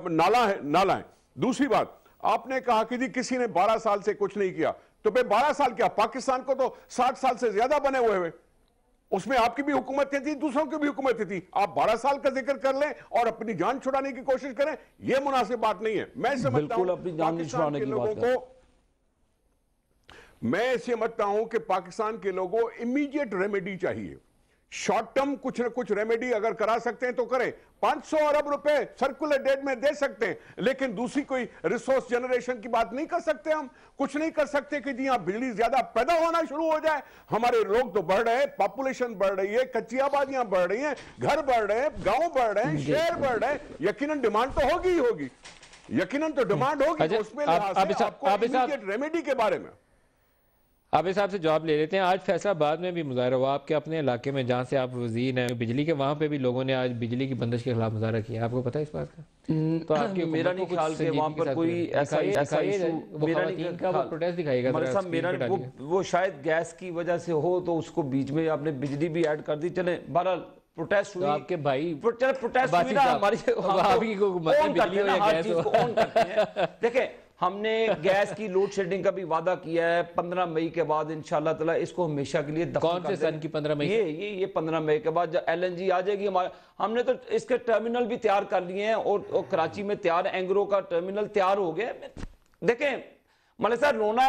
[SPEAKER 8] नाला है। दूसरी बात, आपने कहा कि जी किसी ने 12 साल से कुछ नहीं किया, तो भाई 12 साल क्या, पाकिस्तान को तो 60 साल से ज्यादा बने हुए, उसमें आपकी भी हुकूमतें थी, दूसरों की भी हुकूमतें थी। आप 12 साल का जिक्र कर लें और अपनी जान छुड़ाने की कोशिश करें, यह मुनासिब बात नहीं है। मैं समझता हूं पाकिस्तान के लोगों को, मैं समझता हूं कि पाकिस्तान के लोगों को इमीडिएट रेमेडी चाहिए। शॉर्ट टर्म कुछ न कुछ रेमेडी अगर करा सकते हैं तो करें। 500 अरब रुपए सर्कुलर डेट में दे सकते हैं, लेकिन दूसरी कोई रिसोर्स जनरेशन की बात नहीं कर सकते। हम कुछ नहीं कर सकते कि जी यहां बिजली ज्यादा पैदा होना शुरू हो जाए। हमारे लोग तो बढ़ रहे हैं, पॉपुलेशन बढ़ रही है, कच्ची आबादियां बढ़ रही हैं, घर बढ़ रहे हैं, गांव बढ़ रहे हैं, शहर बढ़ रहे हैं, यकीनन डिमांड तो होगी ही होगी, यकीनन तो डिमांड होगी। उसमें आपको रेमेडी के बारे में
[SPEAKER 5] आप साहब से जवाब ले लेते हैं। आज फैसलाबाद में भी मुजाहरा हुआ आपके अपने इलाके में, जहाँ से आप वजीर हैं बिजली के, वहाँ पे भी लोगों ने आज बिजली की बंदिश के खिलाफ मुजाहरा किया। आपको पता है इस बात का? तो आपके
[SPEAKER 6] मेरा नहीं ख्याल कि वहाँ पर कोई ऐसा
[SPEAKER 5] प्रोटेस्ट दिखाएगा।
[SPEAKER 6] वो शायद गैस की वजह से हो, तो उसको बीच में आपने बिजली भी ऐड कर दी। चले बहरहाल प्रोटेस्ट हुई,
[SPEAKER 5] आपके भाई
[SPEAKER 6] प्रोटेस्ट हुई ना, हमारी देखें, हमने गैस की लोड शेडिंग का भी वादा किया है 15 मई के बाद इंशाल्लाह ताला इसको हमेशा के लिए
[SPEAKER 5] कौन से सन की 15 मई?
[SPEAKER 6] ये 15 मई के बाद जब LNG आ जाएगी हमारा, हमने तो इसके टर्मिनल भी तैयार कर लिए हैं और कराची में तैयार, एंग्रो का टर्मिनल तैयार हो गया। देखें मलिक साहब, रोना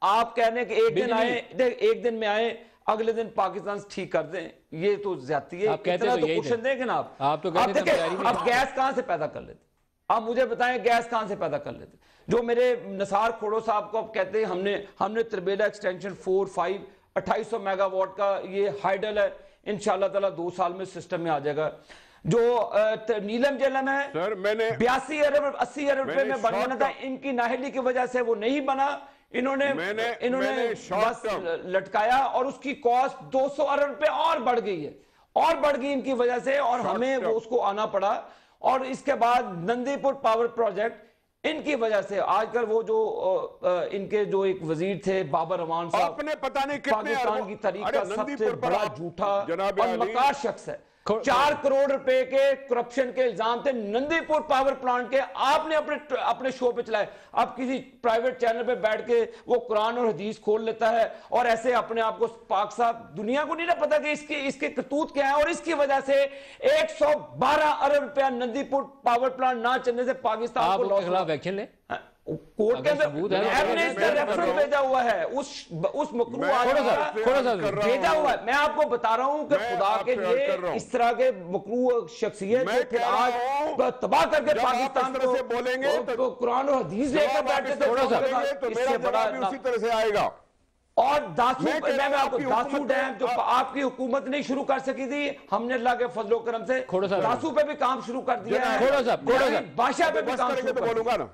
[SPEAKER 6] आप कह रहे हैं कि एक दिन आए, एक दिन में आए, अगले दिन पाकिस्तान ठीक कर दें, ये तो ज्यादती है।
[SPEAKER 5] आप कहते तो
[SPEAKER 6] क्वेश्चन देखें ना, आप
[SPEAKER 5] तो
[SPEAKER 6] आप गैस कहां से पैदा कर लेते? आप मुझे बताएं गैस कहां से पैदा कर लेते? जो मेरे नसार खोड़ो साहब को आप कहते हैं हमने त्रिबेला एक्सटेंशन 4, 5, 2800 मेगावाट का ये हाइडल है, इंशाल्लाह ताला 2 साल में सिस्टम में आ जाएगा। जो नीलम जेलम है
[SPEAKER 8] सर, मैंने
[SPEAKER 6] 82 अरब 80 अरब रुपए में बनना था, इनकी नाहली की वजह से वो नहीं बना। इन्होंने बस लटकाया और उसकी कॉस्ट 200 अरब रुपए और बढ़ गई है, और बढ़ गई इनकी वजह से, और हमें वो उसको आना पड़ा। और इसके बाद नंदीपुर पावर प्रोजेक्ट, इनकी वजह से आजकल वो जो इनके जो एक वजीर थे बाबर रमान साहब,
[SPEAKER 8] आपने पता नहीं कितने
[SPEAKER 6] पाकिस्तान की तारीख का सबसे बड़ा झूठा और मकार शख्स है। 4 करोड़ रुपए के करप्शन के इल्जाम थे नंदीपुर पावर प्लांट के, आपने अपने शो पे चलाए। अब किसी प्राइवेट चैनल पे बैठ के वो कुरान और हदीस खोल लेता है और ऐसे अपने आप को पाक साहब, दुनिया को नहीं ना पता कि इसके करतूत क्या है। और इसकी वजह से 112 अरब रुपया नंदीपुर पावर प्लांट ना चलने से पाकिस्तान को लॉस हुआ।
[SPEAKER 5] एक्शन ले,
[SPEAKER 6] कोर्ट के हमने इसका रेफरेंस भेजा हुआ है, उस मकरू भेजा हुआ है। मैं आपको बता रहा हूं कि खुदा के लिए इस तरह के मकरू शख्सियत फिर आज तबाह करके पाकिस्तान को
[SPEAKER 8] बोलेंगे
[SPEAKER 6] तो कुरान और हदीस लेकर बैठे थे,
[SPEAKER 8] तो मेरा जवाब भी उसी तरह से आएगा।
[SPEAKER 6] और दासू डैम जो आपकी हुकूमत नहीं शुरू कर सकी थी, हमने अल्लाह के फजलो करम से दासू पे भी काम शुरू कर दिया है, बादशाह पे भी काम शुरू
[SPEAKER 8] बोलूंगा ना,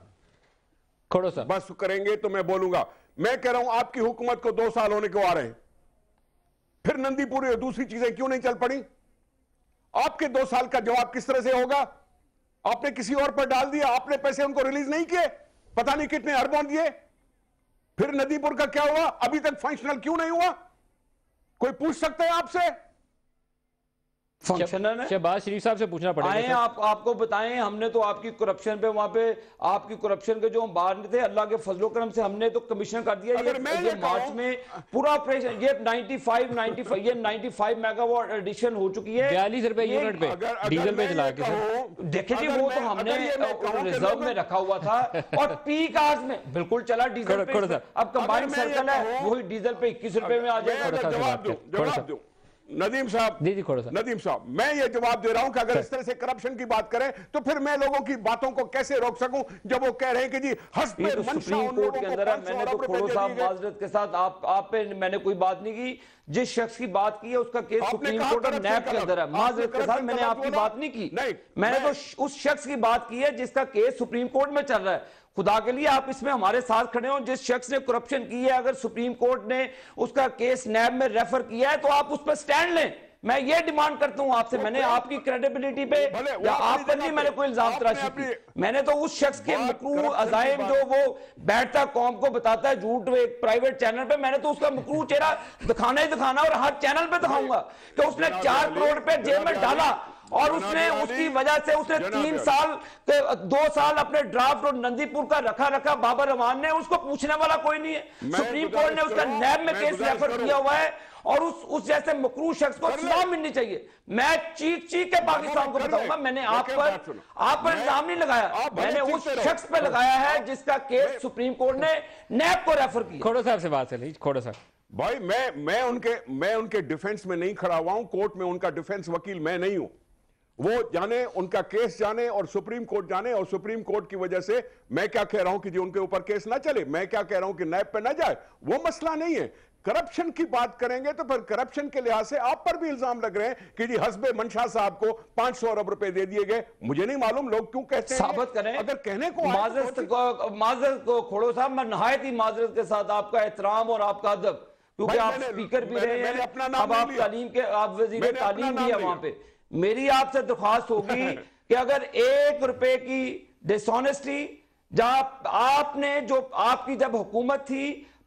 [SPEAKER 5] खोड़ो साहब
[SPEAKER 8] बस करेंगे तो मैं बोलूंगा। मैं कह रहा हूं आपकी हुकूमत को 2 साल होने को आ रहे हैं, फिर नंदीपुर और दूसरी चीजें क्यों नहीं चल पड़ी? आपके 2 साल का जवाब किस तरह से होगा? आपने किसी और पर डाल दिया, आपने पैसे उनको रिलीज नहीं किए, पता नहीं कितने अरबों दिए। फिर नंदीपुर का क्या हुआ? अभी तक फंक्शनल क्यों नहीं हुआ? कोई पूछ सकते हैं आपसे?
[SPEAKER 6] फंक्शनल है।
[SPEAKER 5] शहबाज शरीफ साहब से पूछना पड़ेगा।
[SPEAKER 6] आपको बताएं, हमने तो आपकी करप्शन पे, वहां पे आपकी करप्शन के जो हम बाहर थे, अल्लाह के फजलो करम से हमने तो कमीशन कर दिया। ये मार्च में पूरा ऑपरेशन, ये 95 मेगावाट एडिशन हो चुकी है,
[SPEAKER 5] 42 रुपए यूनिट पे डीजल पे चला के।
[SPEAKER 6] देखिए जी, वो तो हमने रिजर्व में रखा हुआ था और पीक आवर्स में बिल्कुल चला डीजल पे। अब कंबाइंड सर्कल है, वही डीजल पे 21 रुपए में आ जाएगा।
[SPEAKER 8] जवाब दो नदीम साहब, नदीम साहब, मैं ये जवाब दे रहा हूं कि अगर इस तरह से करप्शन की बात करें तो फिर मैं लोगों की बातों को कैसे रोक सकूं जब वो कह रहे हैं कि जी हस्ब
[SPEAKER 6] सुप्रीम कोर्ट के अंदर है। मैंने तो खोड़ो साहब माजरत के साथ आप पे मैंने कोई बात नहीं की। जिस शख्स की बात की है उसका केस सुप्रीम कोर्ट और नैब के अंदर है। माजरत के साथ मैंने आपकी बात नहीं की, मैंने तो उस शख्स की बात की है जिसका केस सुप्रीम कोर्ट में चल रहा है। खुदा के लिए आप इसमें हमारे साथ खड़े हो, जिस शख्स ने करप्शन की है अगर सुप्रीम कोर्ट ने उसका केस नैब में रेफर किया है तो आप उस पर स्टैंड लें। मैं ये डिमांड करता हूं आपसे, मैंने आपकी क्रेडिबिलिटी पे या आप पर नहीं मैंने कोई इल्जाम तराशी की, मैंने तो उस शख्स के मकरू अजाइम जो वो बैठता कौम को बताता है झूठ एक प्राइवेट चैनल पे, मैंने तो उसका मकरू चेहरा दिखाना ही दिखाना और हर चैनल पे दिखाऊंगा कि उसने 4 करोड़ रुपए जेब में डाला और उसने उसकी वजह से उसने 3 साल 2 साल अपने ड्राफ्ट और नंदीपुर का रखा बाबर रमान ने, उसको पूछने वाला कोई नहीं है। सुप्रीम कोर्ट ने उसका नैब में केस रेफर किया हुआ है और उस जैसे मकरू शख्स को सजा मिलनी चाहिए। मैं चीख के पाकिस्तान को बताऊंगा, मैंने आप पर इल्जाम नहीं लगाया, मैंने उस शख्स पे लगाया है जिसका केस सुप्रीम कोर्ट ने नैब को रेफर किया।
[SPEAKER 5] खोड़ो साहब से बात चली। खोड़ो साहब
[SPEAKER 8] भाई मैं उनके डिफेंस में नहीं खड़ा हुआ हूं, कोर्ट में उनका डिफेंस वकील मैं नहीं हूं। वो जाने, उनका केस जाने और सुप्रीम कोर्ट जाने, और सुप्रीम कोर्ट की वजह से मैं क्या कह रहा हूं कि जी उनके ऊपर केस ना चले, मैं क्या कह रहा हूं कि नैब पे ना जाए, वो मसला नहीं है। करप्शन की बात करेंगे तो फिर करप्शन के लिहाज से आप पर भी इल्जाम लग रहे हैं कि जी हस्बे मंशा साहब को 500 अरब रुपए दे दिए गए। मुझे नहीं मालूम लोग क्यों कहते हैं,
[SPEAKER 6] साबित करें
[SPEAKER 8] अगर कहने को
[SPEAKER 6] माजरत को खोड़ो साहब, मैं नहायत ही माजरत के साथ आपका एहतराम और आपका अदब, क्योंकि आप स्पीकर भी रहे हैं, अब आप तालीम के, आप वजीर तालीम भी है वहां पे। मेरी आपसे दरख्वास्त होगी कि अगर 1 रुपए की डिसऑनेस्टी जब आपने जो आपकी जब हुकूमत थी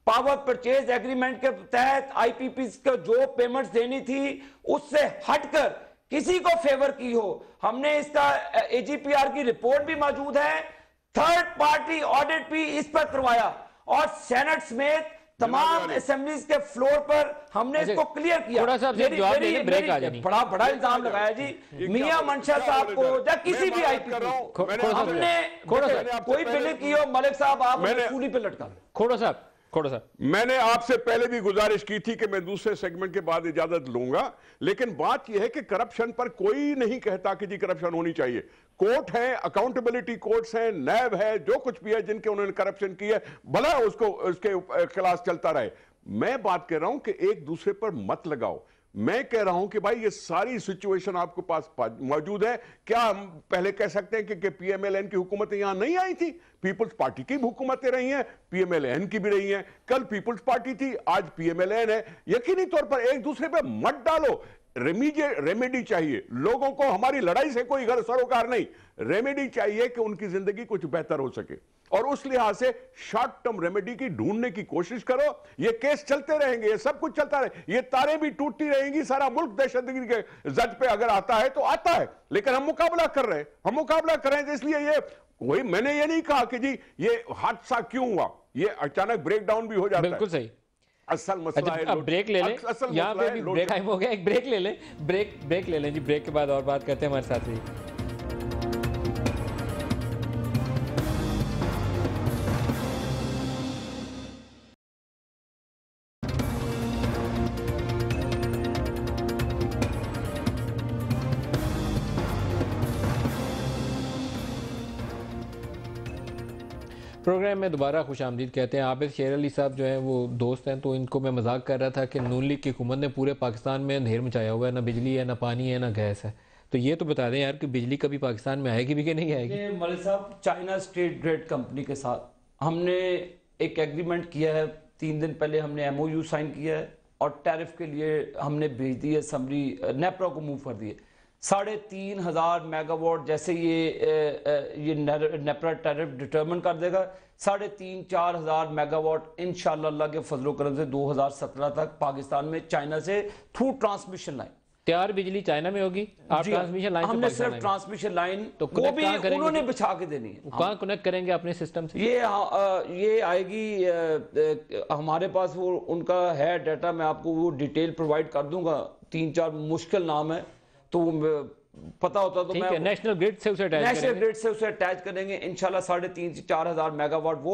[SPEAKER 6] पावर परचेज एग्रीमेंट के तहत आईपीपी को जो पेमेंट्स देनी थी उससे हटकर किसी को फेवर की हो, हमने इसका एजीपीआर की रिपोर्ट भी मौजूद है, थर्ड पार्टी ऑडिट भी इस पर करवाया और सेनेट समेत तमाम असेंबलीज के फ्लोर पर हमने इसको क्लियर किया। बड़ा इल्जाम लगाया जी मियां मंशा साहब को या किसी भी आईपी हमने कोई बिल की हो, मलिक साहब आप सूली पे लटका।
[SPEAKER 5] खोड़ो साहब
[SPEAKER 8] मैंने आपसे पहले भी गुजारिश की थी कि मैं दूसरे सेगमेंट के बाद इजाजत लूंगा, लेकिन बात यह है कि करप्शन पर कोई नहीं कहता कि जी करप्शन होनी चाहिए। कोर्ट है, अकाउंटेबिलिटी कोर्ट्स हैं, नैब है, जो कुछ भी है जिनके उन्होंने करप्शन की है भला उसको उसके खिलाफ चलता रहे। मैं बात कर रहा हूं कि एक दूसरे पर मत लगाओ। मैं कह रहा हूं कि भाई ये सारी सिचुएशन आपके पास मौजूद है। क्या हम पहले कह सकते हैं कि पीएमएलएन की हुकूमतें यहां नहीं आई थी? पीपल्स पार्टी की हुकूमतें रही हैं, पीएमएलएन की भी रही हैं, कल पीपल्स पार्टी थी, आज पीएमएलएन है। यकीनी तौर पर एक दूसरे पे मत डालो। रेमेडी चाहिए लोगों को, हमारी लड़ाई से कोई गैर सरोकार नहीं, रेमेडी चाहिए कि उनकी जिंदगी कुछ बेहतर हो सके, और उस लिहाज से शॉर्ट टर्म रेमेडी की ढूंढने की कोशिश करो। ये केस चलते रहेंगे, ये सब कुछ चलता रहे, ये तारें भी टूटती रहेंगी, सारा मुल्क दहशतगर्दी के जद पे अगर आता है तो आता है, लेकिन हम मुकाबला कर रहे हैं, हम मुकाबला कर रहे हैं। इसलिए ये कोई, मैंने ये नहीं कहा कि जी ये हादसा क्यों हुआ, ये अचानक ब्रेक डाउन भी हो जाता है।
[SPEAKER 5] बिल्कुल सही।
[SPEAKER 8] असल मसला है,
[SPEAKER 5] अब ब्रेक ले लें, यहाँ पे भी ब्रेक टाइम हो गया, एक ब्रेक ले लें, ब्रेक ले लें जी, ब्रेक के बाद और बात करते हैं हमारे साथ ही। प्रोग्राम में दोबारा खुश आमदीद कहते हैं। आबिद शेर अली साहब जो हैं वो दोस्त हैं, तो इनको मैं मजाक कर रहा था कि नून लीग की हुकूमत ने पूरे पाकिस्तान में अंधेर मचाया हुआ है, ना बिजली है, ना पानी है, ना गैस है। तो ये तो बता दें यार कि बिजली कभी पाकिस्तान में आएगी भी कि नहीं आएगी?
[SPEAKER 6] मलिक साहब, चाइना स्टेट ग्रिड कंपनी के साथ हमने एक एग्रीमेंट किया है, 3 दिन पहले हमने MOU साइन किया है और टैरिफ के लिए हमने भेज दी है, समरी नेपरा को मूव कर दिए। 3,500 मेगावाट जैसे ये नेपरा टैरिफ डिटरमिन कर देगा, 3,500-4 हज़ार मेगावाट इंशाअल्लाह अल्लाह के फजलो करम से 2017 तक पाकिस्तान में चाइना से थ्रू ट्रांसमिशन लाइन
[SPEAKER 5] तैयार बिजली चाइना में होगी। आप ट्रांसमिशन लाइन
[SPEAKER 6] हमने सिर्फ ट्रांसमिशन लाइन तो वो भी उन्होंने बिछा के देनी है।
[SPEAKER 5] कहाँ कनेक्ट करेंगे अपने सिस्टम से?
[SPEAKER 6] ये आएगी हमारे पास, वो उनका है डाटा, मैं आपको वो डिटेल प्रोवाइड कर दूंगा। 3-4 मुश्किल नाम है, तो पता होता तो मैं
[SPEAKER 5] नेशनल ग्रिड से उसे
[SPEAKER 6] अटैच करेंगे इंशाल्लाह। 3,500 से 4,000 मेगावाट वो,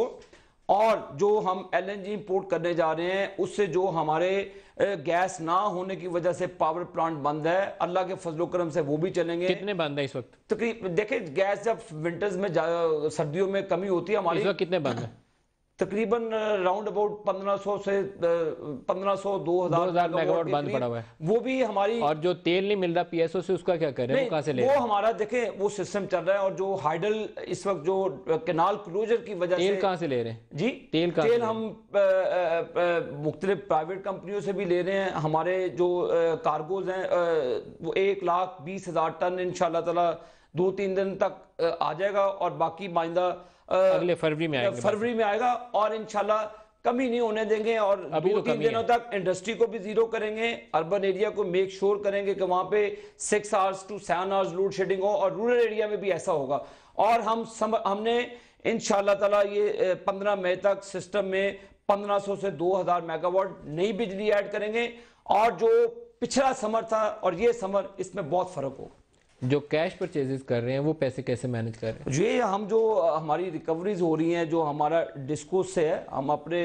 [SPEAKER 6] और जो हम LNG इंपोर्ट करने जा रहे हैं उससे जो हमारे गैस ना होने की वजह से पावर प्लांट बंद है, अल्लाह के फजलो करम से वो भी चलेंगे।
[SPEAKER 5] कितने बंद है इस वक्त?
[SPEAKER 6] तकरीबन देखिए, गैस जब विंटर्स में सर्दियों में कमी होती है हमारी,
[SPEAKER 5] इस वक्त कितने बंद है?
[SPEAKER 6] तकरीबन राउंड अबाउट 1500 से 1500 2000
[SPEAKER 5] मेगावाट बंद पड़ा हुआ है।
[SPEAKER 6] वो भी हमारी,
[SPEAKER 5] और जो तेल नहीं मिल रहा पीएसओ से, उसका क्या कर रहे हैं, वो कहां से ले रहे हैं?
[SPEAKER 6] वो हमारा देखें वो सिस्टम चल रहा है। और जो हाइडल इस वक्त जो कैनाल क्लोजर की वजह से,
[SPEAKER 5] तेल कहां से ले रहे हैं
[SPEAKER 6] जी?
[SPEAKER 5] तेल
[SPEAKER 6] हम मुख्तलिफ प्राइवेट कंपनियों से भी ले रहे हैं। हमारे जो कार्गोज हैं वो 1,20,000 टन इंशाल्लाह ताला 2-3 दिन तक आ जाएगा। और बाकी माइंदा
[SPEAKER 5] अगले फरवरी में आएगा
[SPEAKER 6] और इंशाल्लाह कमी नहीं होने देंगे। और 2-3 दिनों तक इंडस्ट्री को भी जीरो करेंगे, अर्बन एरिया को मेक श्योर करेंगे कि वहां पे 6 hours to 7 hours load shedding हो, और रूरल एरिया में भी ऐसा होगा। और हमने इंशाल्लाह ताला ये 15 मई तक सिस्टम में 1500 से 2000 मेगावाट नई बिजली ऐड करेंगे। और जो पिछला समर था और ये समर, इसमें बहुत फर्क होगा।
[SPEAKER 5] जो कैश परचेजेस कर रहे हैं वो पैसे कैसे मैनेज कर रहे हैं?
[SPEAKER 6] ये हम जो हमारी रिकवरीज हो रही हैं, जो हमारा डिस्कोस से है, हम अपने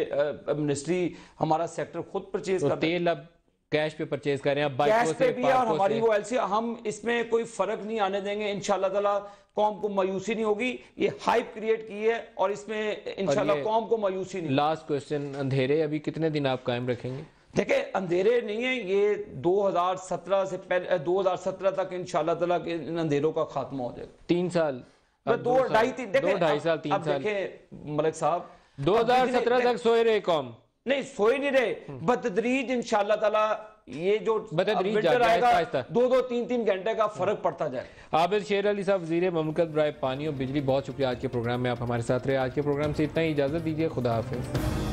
[SPEAKER 6] मिनिस्ट्री हमारा सेक्टर खुद परचेज कर,
[SPEAKER 5] तेल अब कैश पे परचेज कर रहे हैं,
[SPEAKER 6] कैश पे भी है, और हमारी वो एलसी, हम इसमें कोई फर्क नहीं आने देंगे इंशाल्लाह ताला। कौम को मायूसी नहीं होगी, ये हाइप क्रिएट की है और इसमें इंशाल्लाह कौम को मायूसी नहीं।
[SPEAKER 5] लास्ट क्वेश्चन, अंधेरे अभी कितने दिन आप कायम रखेंगे?
[SPEAKER 6] देखिए अंधेरे नहीं है, ये 2017 से पहले 2017 तक इंशाल्लाह ताला के इन अंधेरों का खात्मा हो जाएगा।
[SPEAKER 5] 3 साल,
[SPEAKER 6] 2-2.5
[SPEAKER 5] साल 3 साल।
[SPEAKER 6] देखें मलिक साहब,
[SPEAKER 5] 2017 तक सोए रहे कौम?
[SPEAKER 6] नहीं, सोए नहीं रहे, बतदरीज इंशाल्लाह ताला ये जो
[SPEAKER 5] विंटर
[SPEAKER 6] आएगा 2-3 घंटे का फर्क पड़ता जाए।
[SPEAKER 5] आबिद शेर अली साहब, वज़ीर ममलकत बराए पानी और बिजली, बहुत शुक्रिया आज के प्रोग्राम में आप हमारे साथ रहे। आज के प्रोग्राम से इतना ही, इजाजत दीजिए, खुदा हाफिज।